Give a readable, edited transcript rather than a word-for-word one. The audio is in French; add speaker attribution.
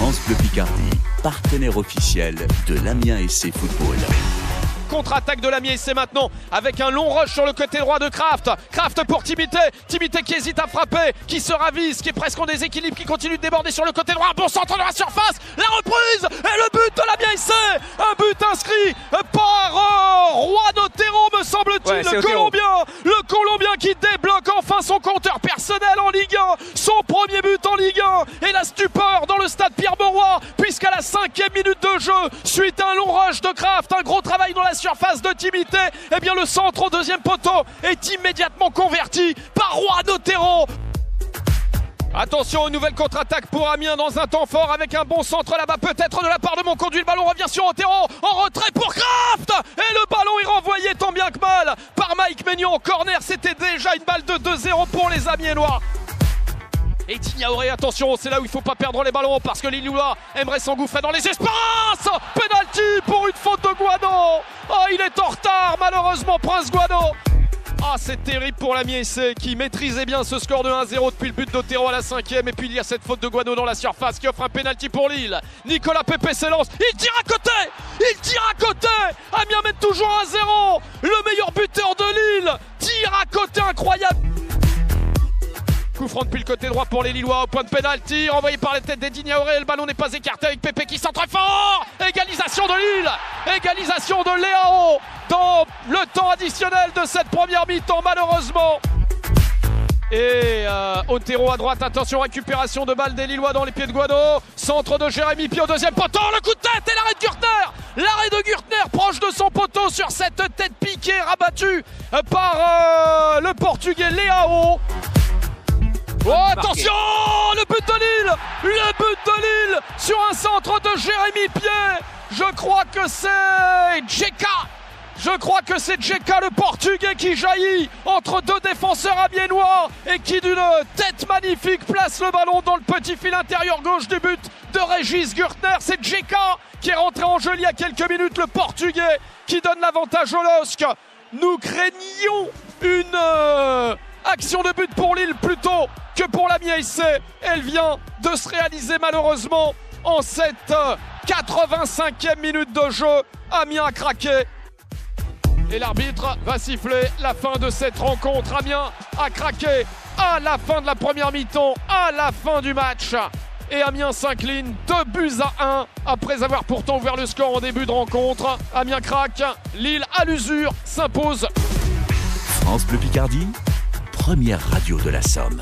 Speaker 1: France Bleu Picardie, partenaire officiel de l'Amiens SC Football.
Speaker 2: Contre-attaque de l'Amiens SC maintenant avec un long rush sur le côté droit de Kraft. Kraft pour Timité. Timité qui hésite à frapper, qui se ravise, qui est presque en déséquilibre, qui continue de déborder sur le côté droit. Bon centre de la surface, la reprise et le but de l'Amiens SC. Un but inscrit par Juan Otero, me semble-t-il, le Colombien qui débloque enfin son compteur personnel en Ligue 1. Son premier but en Ligue 1 et la stupeur dans le stade Pierre-Mauroy, puisqu'à la 5e minute de jeu, suite à un long rush de Kraft, un gros travail dans la surface de Timité, eh bien le centre au deuxième poteau est immédiatement converti par Juan Otero. Attention, une nouvelle contre-attaque pour Amiens dans un temps fort avec un bon centre là-bas, peut-être de la part de Monconduit. Le ballon revient sur Otero, en retrait pour Kraft et le ballon est renvoyé tant bien que mal par Mike Maignan en corner. C'était déjà une balle de 2-0 pour les Amiénois. Et Dignaoré, attention, c'est là où il ne faut pas perdre les ballons parce que Lillois aimerait s'engouffrer dans les espaces. Penalty pour une faute de Guano. Oh, il est en retard malheureusement, Prince Guano. Ah, c'est terrible pour l'Amiens SC qui maîtrisait bien ce score de 1-0 depuis le but d'Otero à la 5e. Et puis il y a cette faute de Guano dans la surface qui offre un penalty pour Lille. Nicolas Pepe s'élance, il tire à côté. Amiens mène toujours 1-0. Le meilleur buteur de Lille tire à côté, incroyable. Coup franc depuis le côté droit pour les Lillois au point de pénalty, renvoyé par les têtes des Dignaoré. Le ballon n'est pas écarté avec Pépé qui centre fort. Égalisation de Lille, égalisation de Léao dans le temps additionnel de cette première mi-temps malheureusement. Et Otero à droite, attention, récupération de balle des Lillois dans les pieds de Guano. Centre de Jérémy Pied au deuxième poteau, le coup de tête et l'arrêt de Gürtner. L'arrêt de Gürtner proche de son poteau sur cette tête piquée rabattue par le Portugais Léao. Oh attention, le but de Lille sur un centre de Jérémy Pied. Je crois que c'est Djeka le Portugais qui jaillit entre deux défenseurs amiénois et qui d'une tête magnifique place le ballon dans le petit fil intérieur gauche du but de Régis Gürtner. C'est Djeka qui est rentré en jeu il y a quelques minutes, le Portugais qui donne l'avantage au LOSC. Nous craignions une action de but pour Lille plutôt que pour l'Amiens SC. Elle vient de se réaliser malheureusement en cette 85e minute de jeu. Amiens a craqué. Et l'arbitre va siffler la fin de cette rencontre. Amiens a craqué à la fin de la première mi-temps, à la fin du match. Et Amiens s'incline 2-1 après avoir pourtant ouvert le score en début de rencontre. Amiens craque, Lille à l'usure s'impose.
Speaker 1: France Bleu Picardie, première radio de la Somme.